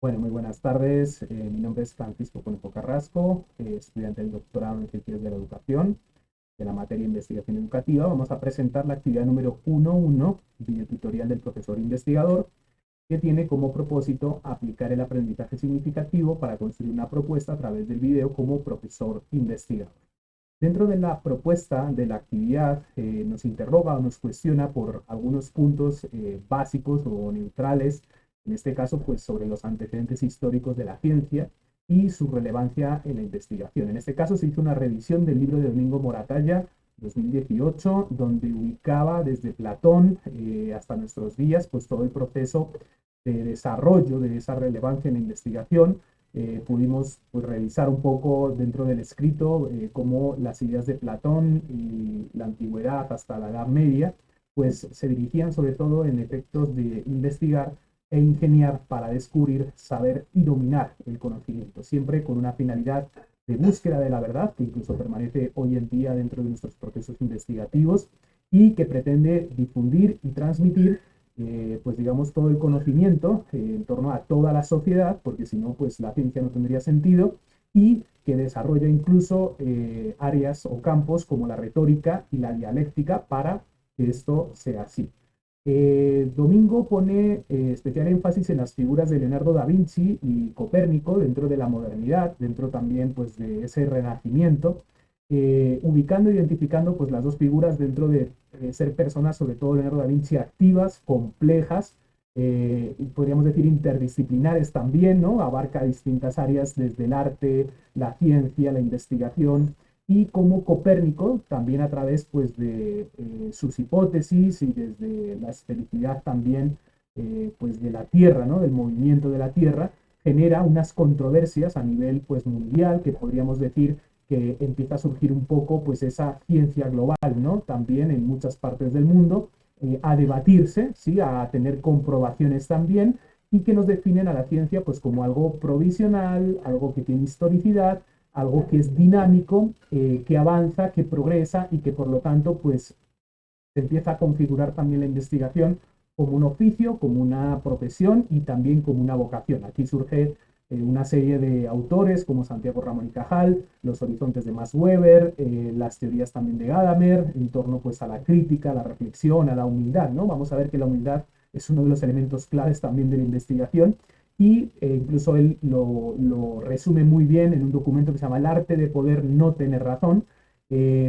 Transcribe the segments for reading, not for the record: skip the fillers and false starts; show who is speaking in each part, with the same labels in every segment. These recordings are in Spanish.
Speaker 1: Bueno, muy buenas tardes. Mi nombre es Francisco Conejo Carrasco, estudiante del doctorado en Ciencias de la Educación, de la materia de Investigación Educativa. Vamos a presentar la actividad número 1.1, videotutorial del profesor investigador, que tiene como propósito aplicar el aprendizaje significativo para construir una propuesta a través del video como profesor investigador. Dentro de la propuesta de la actividad nos interroga o nos cuestiona por algunos puntos básicos o neutrales, en este caso pues sobre los antecedentes históricos de la ciencia y su relevancia en la investigación. En este caso se hizo una revisión del libro de Domingo Moratalla 2018, donde ubicaba desde Platón hasta nuestros días pues todo el proceso de desarrollo de esa relevancia en la investigación. Pudimos pues, revisar un poco dentro del escrito cómo las ideas de Platón y la antigüedad hasta la Edad Media pues se dirigían sobre todo en efectos de investigar e ingeniar para descubrir, saber y dominar el conocimiento, siempre con una finalidad de búsqueda de la verdad, que incluso permanece hoy en día dentro de nuestros procesos investigativos y que pretende difundir y transmitir pues digamos, todo el conocimiento en torno a toda la sociedad, porque si no, pues la ciencia no tendría sentido, y que desarrolla incluso áreas o campos como la retórica y la dialéctica para que esto sea así. Domingo pone especial énfasis en las figuras de Leonardo da Vinci y Copérnico dentro de la modernidad, dentro también pues, de ese renacimiento, ubicando e identificando pues, las dos figuras dentro de ser personas, sobre todo Leonardo da Vinci, activas, complejas, y podríamos decir interdisciplinares también, ¿no? Abarca distintas áreas desde el arte, la ciencia, la investigación, y como Copérnico, también a través pues, de sus hipótesis y desde la esfericidad también pues, de la Tierra, ¿no? Del movimiento de la Tierra, genera unas controversias a nivel pues, mundial que podríamos decir que empieza a surgir un poco pues, esa ciencia global, ¿no? También en muchas partes del mundo, a debatirse, ¿sí? A tener comprobaciones también, y que nos definen a la ciencia pues, como algo provisional, algo que tiene historicidad, algo que es dinámico, que avanza, que progresa y que por lo tanto pues se empieza a configurar también la investigación como un oficio, como una profesión y también como una vocación. Aquí surge una serie de autores como Santiago Ramón y Cajal, los horizontes de Max Weber, las teorías también de Gadamer, en torno pues a la crítica, a la reflexión, a la humildad, ¿no? Vamos a ver que la humildad es uno de los elementos claves también de la investigación y incluso él lo resume muy bien en un documento que se llama El arte de poder no tener razón.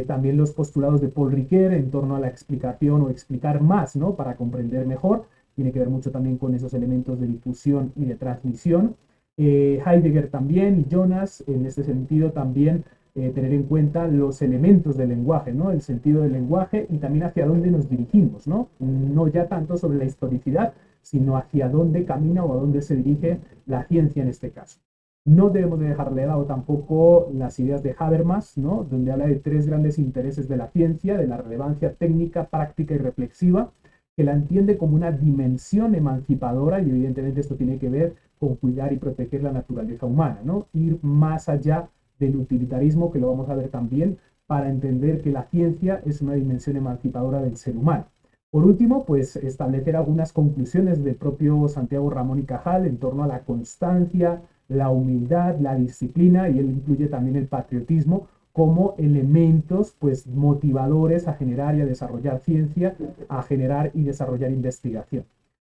Speaker 1: También los postulados de Paul Ricoeur en torno a la explicación o explicar más, ¿no? Para comprender mejor. Tiene que ver mucho también con esos elementos de difusión y de transmisión. Heidegger también y Jonas, en este sentido, también tener en cuenta los elementos del lenguaje, ¿no? El sentido del lenguaje y también hacia dónde nos dirigimos, ¿no? No ya tanto sobre la historicidad, sino hacia dónde camina o a dónde se dirige la ciencia en este caso. No debemos de dejar de lado tampoco las ideas de Habermas, ¿no? Donde habla de tres grandes intereses de la ciencia, de la relevancia técnica, práctica y reflexiva, que la entiende como una dimensión emancipadora y evidentemente esto tiene que ver con cuidar y proteger la naturaleza humana, ¿no? Ir más allá del utilitarismo, que lo vamos a ver también, para entender que la ciencia es una dimensión emancipadora del ser humano. Por último, pues establecer algunas conclusiones del propio Santiago Ramón y Cajal en torno a la constancia, la humildad, la disciplina, y él incluye también el patriotismo como elementos pues motivadores a generar y a desarrollar ciencia, a generar y desarrollar investigación.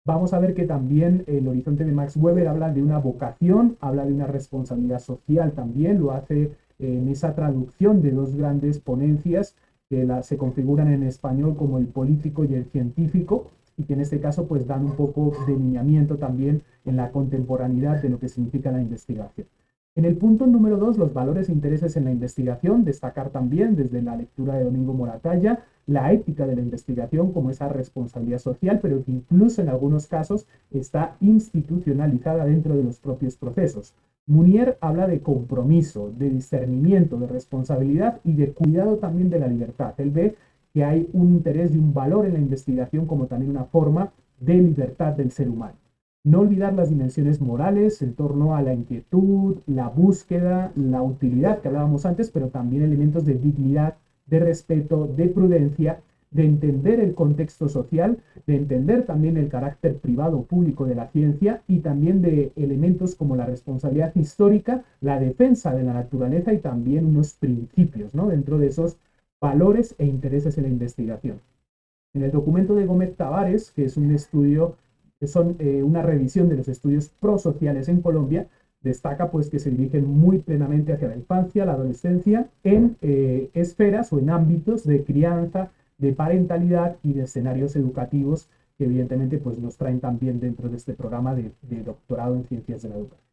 Speaker 1: Vamos a ver que también el horizonte de Max Weber habla de una vocación, habla de una responsabilidad social también, lo hace en esa traducción de dos grandes ponencias que se configuran en español como el político y el científico, y que en este caso pues dan un poco de lineamiento también en la contemporaneidad de lo que significa la investigación. En el punto número 2, los valores e intereses en la investigación, destacar también desde la lectura de Domingo Moratalla la ética de la investigación como esa responsabilidad social, pero que incluso en algunos casos está institucionalizada dentro de los propios procesos. Munier habla de compromiso, de discernimiento, de responsabilidad y de cuidado también de la libertad. Él ve que hay un interés y un valor en la investigación como también una forma de libertad del ser humano. No olvidar las dimensiones morales en torno a la inquietud, la búsqueda, la utilidad que hablábamos antes, pero también elementos de dignidad, de respeto, de prudencia, de entender el contexto social, de entender también el carácter privado o público de la ciencia y también de elementos como la responsabilidad histórica, la defensa de la naturaleza y también unos principios, ¿no?, dentro de esos valores e intereses en la investigación. En el documento de Gómez Tavares, que es un estudio, una revisión de los estudios prosociales en Colombia, destaca pues que se dirigen muy plenamente hacia la infancia, la adolescencia, en esferas o en ámbitos de crianza, de parentalidad y de escenarios educativos que evidentemente pues nos traen también dentro de este programa de doctorado en ciencias de la educación.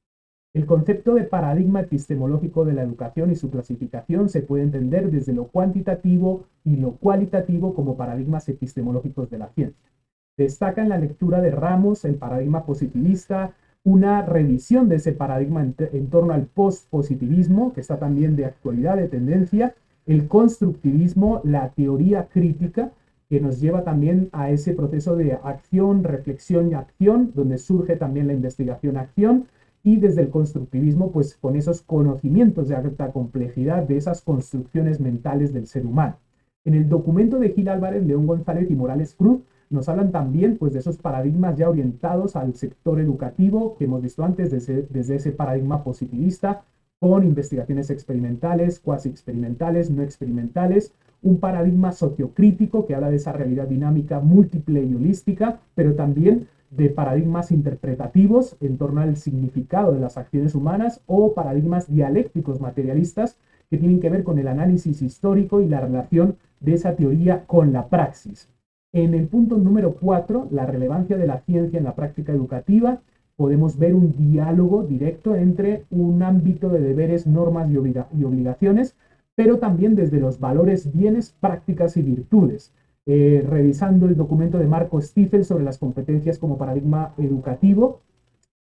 Speaker 1: El concepto de paradigma epistemológico de la educación y su clasificación se puede entender desde lo cuantitativo y lo cualitativo como paradigmas epistemológicos de la ciencia. Destaca en la lectura de Ramos el paradigma positivista, una revisión de ese paradigma en torno al postpositivismo, que está también de actualidad, de tendencia, el constructivismo, la teoría crítica, que nos lleva también a ese proceso de acción, reflexión y acción, donde surge también la investigación-acción, y desde el constructivismo, pues con esos conocimientos de alta complejidad, de esas construcciones mentales del ser humano. En el documento de Gil Álvarez, León González y Morales Cruz, nos hablan también pues, de esos paradigmas ya orientados al sector educativo que hemos visto antes desde ese paradigma positivista, con investigaciones experimentales, cuasi experimentales, no experimentales, un paradigma sociocrítico que habla de esa realidad dinámica múltiple y holística, pero también de paradigmas interpretativos en torno al significado de las acciones humanas o paradigmas dialécticos materialistas que tienen que ver con el análisis histórico y la relación de esa teoría con la praxis. En el punto número 4, la relevancia de la ciencia en la práctica educativa, podemos ver un diálogo directo entre un ámbito de deberes, normas y obligaciones, pero también desde los valores, bienes, prácticas y virtudes. Revisando el documento de Marco Stiefel sobre las competencias como paradigma educativo,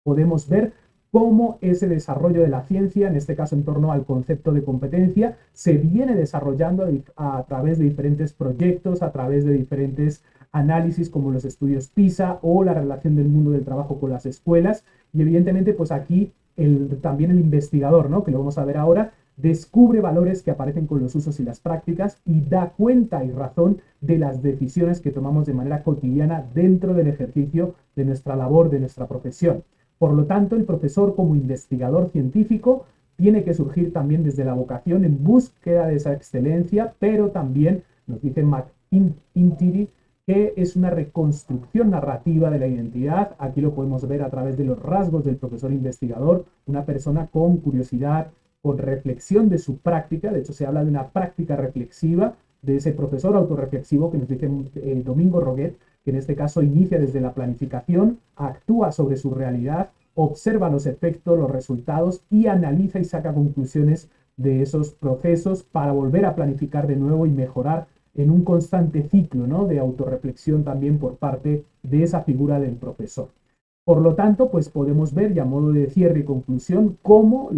Speaker 1: podemos ver cómo ese desarrollo de la ciencia, en este caso en torno al concepto de competencia, se viene desarrollando a través de diferentes proyectos, a través de diferentes análisis como los estudios PISA o la relación del mundo del trabajo con las escuelas. Y evidentemente, pues aquí también el investigador, ¿no?, que lo vamos a ver ahora, descubre valores que aparecen con los usos y las prácticas y da cuenta y razón de las decisiones que tomamos de manera cotidiana dentro del ejercicio de nuestra labor, de nuestra profesión. Por lo tanto, el profesor como investigador científico tiene que surgir también desde la vocación en búsqueda de esa excelencia, pero también, nos dice McIntyre, que es una reconstrucción narrativa de la identidad. Aquí lo podemos ver a través de los rasgos del profesor investigador, una persona con curiosidad, con reflexión de su práctica. De hecho, se habla de una práctica reflexiva de ese profesor autorreflexivo que nos dice Domingo Roguet, que en este caso inicia desde la planificación, actúa sobre su realidad, observa los efectos, los resultados y analiza y saca conclusiones de esos procesos para volver a planificar de nuevo y mejorar en un constante ciclo, ¿no?, de autorreflexión también por parte de esa figura del profesor. Por lo tanto, pues podemos ver, y a modo de cierre y conclusión, cómo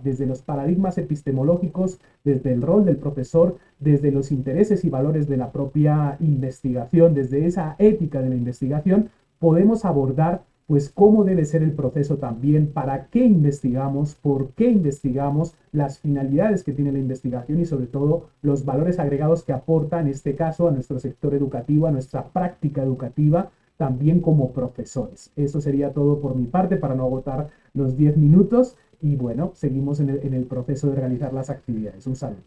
Speaker 1: desde los paradigmas epistemológicos, desde el rol del profesor, desde los intereses y valores de la propia investigación, desde esa ética de la investigación, podemos abordar pues cómo debe ser el proceso también, para qué investigamos, por qué investigamos, las finalidades que tiene la investigación y sobre todo los valores agregados que aporta en este caso a nuestro sector educativo, a nuestra práctica educativa, también como profesores. Eso sería todo por mi parte para no agotar los 10 minutos y bueno, seguimos en el proceso de realizar las actividades. Un saludo.